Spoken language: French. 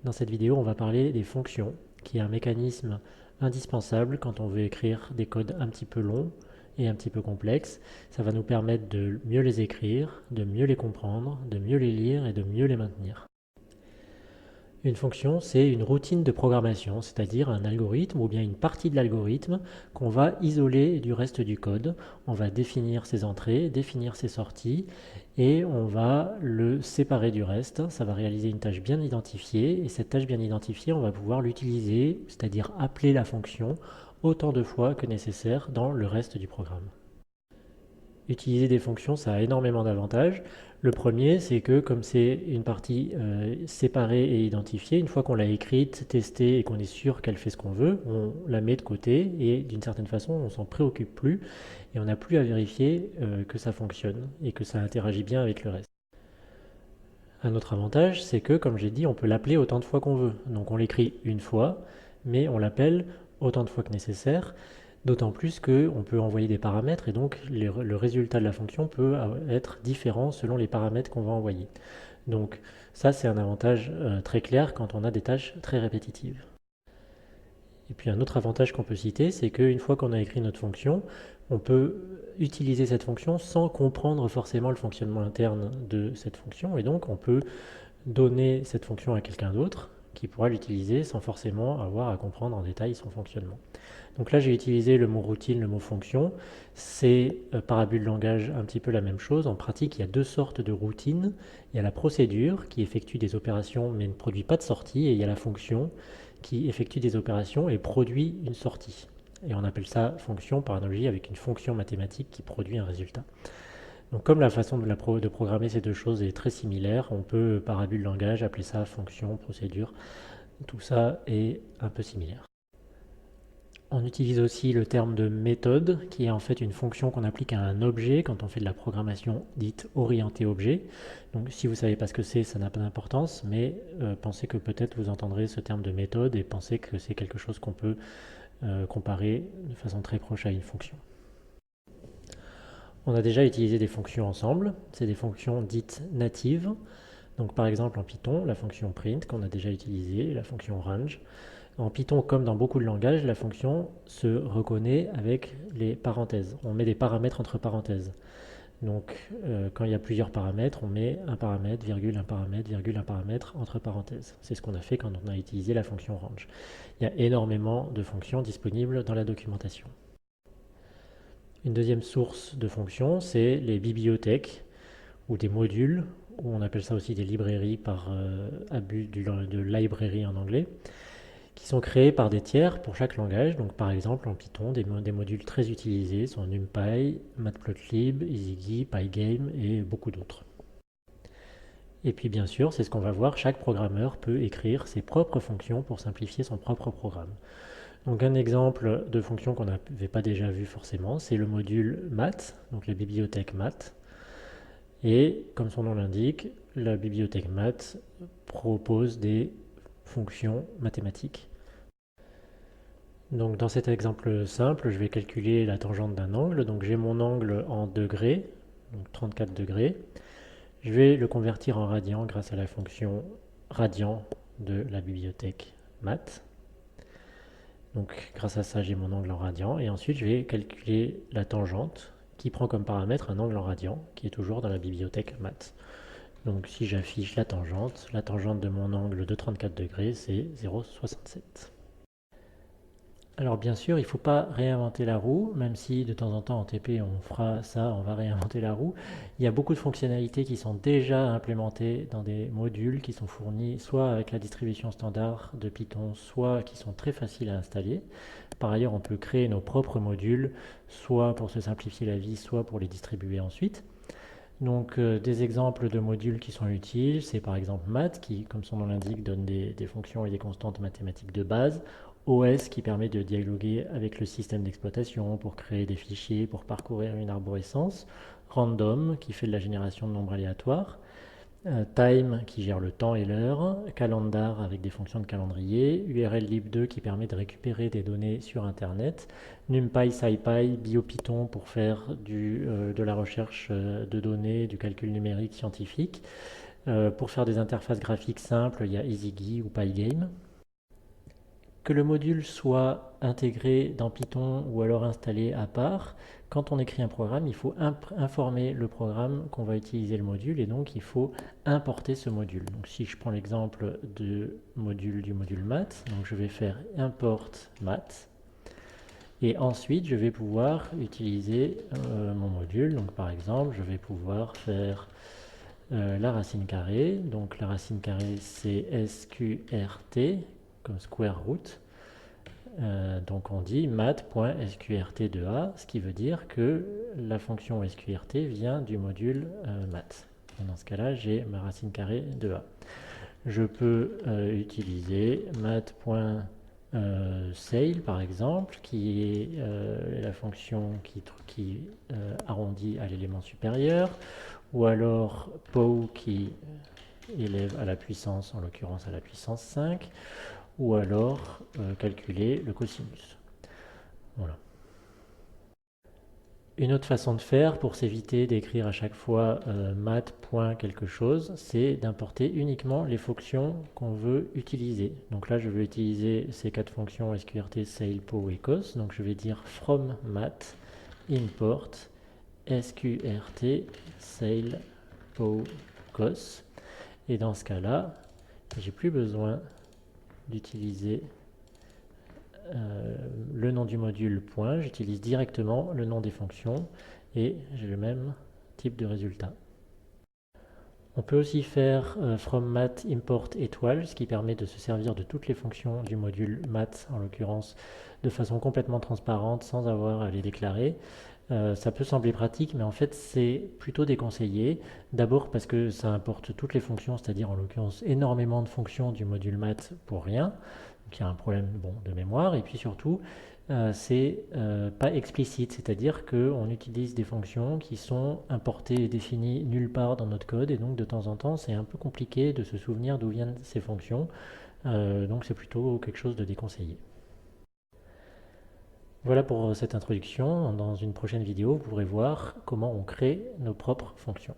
Dans cette vidéo, on va parler des fonctions, qui est un mécanisme indispensable quand on veut écrire des codes un petit peu longs et un petit peu complexes. Ça va nous permettre de mieux les écrire, de mieux les comprendre, de mieux les lire et de mieux les maintenir. Une fonction, c'est une routine de programmation, c'est-à-dire un algorithme ou bien une partie de l'algorithme qu'on va isoler du reste du code. On va définir ses entrées, définir ses sorties et on va le séparer du reste. Ça va réaliser une tâche bien identifiée et cette tâche bien identifiée, on va pouvoir l'utiliser, c'est-à-dire appeler la fonction autant de fois que nécessaire dans le reste du programme. Utiliser des fonctions, ça a énormément d'avantages. Le premier, c'est que comme c'est une partie séparée et identifiée, une fois qu'on l'a écrite, testée et qu'on est sûr qu'elle fait ce qu'on veut, on la met de côté et d'une certaine façon, on s'en préoccupe plus et on n'a plus à vérifier que ça fonctionne et que ça interagit bien avec le reste. Un autre avantage, c'est que, comme j'ai dit, on peut l'appeler autant de fois qu'on veut. Donc on l'écrit une fois, mais on l'appelle autant de fois que nécessaire. D'autant plus qu'on peut envoyer des paramètres et donc le résultat de la fonction peut être différent selon les paramètres qu'on va envoyer. Donc ça, c'est un avantage très clair quand on a des tâches très répétitives. Et puis un autre avantage qu'on peut citer, c'est qu'une fois qu'on a écrit notre fonction, on peut utiliser cette fonction sans comprendre forcément le fonctionnement interne de cette fonction. Et donc on peut donner cette fonction à quelqu'un d'autre qui pourra l'utiliser sans forcément avoir à comprendre en détail son fonctionnement. Donc là, j'ai utilisé le mot routine, le mot fonction. C'est par abus de langage un petit peu la même chose. En pratique, il y a deux sortes de routines. Il y a la procédure qui effectue des opérations mais ne produit pas de sortie. Et il y a la fonction qui effectue des opérations et produit une sortie. Et on appelle ça fonction par analogie avec une fonction mathématique qui produit un résultat. Donc comme la façon de programmer ces deux choses est très similaire, on peut par abus de langage appeler ça fonction, procédure. Tout ça est un peu similaire. On utilise aussi le terme de méthode, qui est en fait une fonction qu'on applique à un objet quand on fait de la programmation dite orientée objet. Donc si vous ne savez pas ce que c'est, ça n'a pas d'importance, mais pensez que peut-être vous entendrez ce terme de méthode et pensez que c'est quelque chose qu'on peut comparer de façon très proche à une fonction. On a déjà utilisé des fonctions ensemble, c'est des fonctions dites natives. Donc par exemple en Python, la fonction print qu'on a déjà utilisée, la fonction range. En Python, comme dans beaucoup de langages, la fonction se reconnaît avec les parenthèses. On met des paramètres entre parenthèses. Donc, quand il y a plusieurs paramètres, on met un paramètre, virgule, un paramètre, virgule, un paramètre entre parenthèses. C'est ce qu'on a fait quand on a utilisé la fonction range. Il y a énormément de fonctions disponibles dans la documentation. Une deuxième source de fonctions, c'est les bibliothèques ou des modules, ou on appelle ça aussi des librairies par abus de library en anglais, qui sont créés par des tiers pour chaque langage. Donc par exemple en Python, des modules très utilisés sont NumPy, Matplotlib, EasyGui, Pygame et beaucoup d'autres. Et puis bien sûr, c'est ce qu'on va voir, chaque programmeur peut écrire ses propres fonctions pour simplifier son propre programme. Donc un exemple de fonction qu'on n'avait pas déjà vu forcément, c'est le module math, donc la bibliothèque math. Et comme son nom l'indique, la bibliothèque math propose des fonctions mathématiques. Donc dans cet exemple simple, je vais calculer la tangente d'un angle. Donc j'ai mon angle en degrés, donc 34 degrés. Je vais le convertir en radian grâce à la fonction radian de la bibliothèque math. Donc grâce à ça, j'ai mon angle en radian. Et ensuite, je vais calculer la tangente qui prend comme paramètre un angle en radian qui est toujours dans la bibliothèque math. Donc si j'affiche la tangente de mon angle de 34 degrés, c'est 0,67. Alors bien sûr, il ne faut pas réinventer la roue, même si de temps en temps en TP on fera ça, on va réinventer la roue. Il y a beaucoup de fonctionnalités qui sont déjà implémentées dans des modules qui sont fournis soit avec la distribution standard de Python, soit qui sont très faciles à installer. Par ailleurs, on peut créer nos propres modules, soit pour se simplifier la vie, soit pour les distribuer ensuite. Donc des exemples de modules qui sont utiles, c'est par exemple math qui, comme son nom l'indique, donne des fonctions et des constantes mathématiques de base. OS qui permet de dialoguer avec le système d'exploitation pour créer des fichiers, pour parcourir une arborescence. Random qui fait de la génération de nombres aléatoires. Time qui gère le temps et l'heure, Calendar avec des fonctions de calendrier, URLlib2 qui permet de récupérer des données sur Internet, NumPy, SciPy, BioPython pour faire de la recherche de données, du calcul numérique scientifique, Pour faire des interfaces graphiques simples, il y a EasyGui ou Pygame. Que le module soit intégré dans Python ou alors installé à part, quand on écrit un programme, il faut informer le programme qu'on va utiliser le module et donc il faut importer ce module. Donc si je prends l'exemple du module maths, donc je vais faire import maths et ensuite je vais pouvoir utiliser mon module. Donc par exemple, je vais pouvoir faire la racine carrée. Donc la racine carrée c'est sqrt comme square root. Donc on dit math.sqrt2a, ce qui veut dire que la fonction sqrt vient du module math. Et dans ce cas-là, j'ai ma racine carrée de a. Je peux utiliser math.sale par exemple, qui est la fonction qui arrondit à l'élément supérieur, ou alors pow qui élève à la puissance, en l'occurrence à la puissance 5, ou alors calculer le cosinus. Voilà. Une autre façon de faire pour s'éviter d'écrire à chaque fois math. Quelque chose, c'est d'importer uniquement les fonctions qu'on veut utiliser. Donc là, je veux utiliser ces quatre fonctions sqrt, sale, pow et cos. Donc je vais dire from math import sqrt, sale, pow, cos. Et dans ce cas-là, j'ai plus besoin d'utiliser le nom du module point, j'utilise directement le nom des fonctions et j'ai le même type de résultat. On peut aussi faire from math import étoile, ce qui permet de se servir de toutes les fonctions du module math, en l'occurrence, de façon complètement transparente sans avoir à les déclarer. Ça peut sembler pratique, mais en fait c'est plutôt déconseillé. D'abord parce que ça importe toutes les fonctions, c'est-à-dire en l'occurrence énormément de fonctions du module math pour rien. Donc il y a un problème de mémoire. Et puis surtout, c'est pas explicite, c'est-à-dire qu'on utilise des fonctions qui sont importées et définies nulle part dans notre code, et donc de temps en temps c'est un peu compliqué de se souvenir d'où viennent ces fonctions. Donc c'est plutôt quelque chose de déconseillé. Voilà pour cette introduction. Dans une prochaine vidéo, vous pourrez voir comment on crée nos propres fonctions.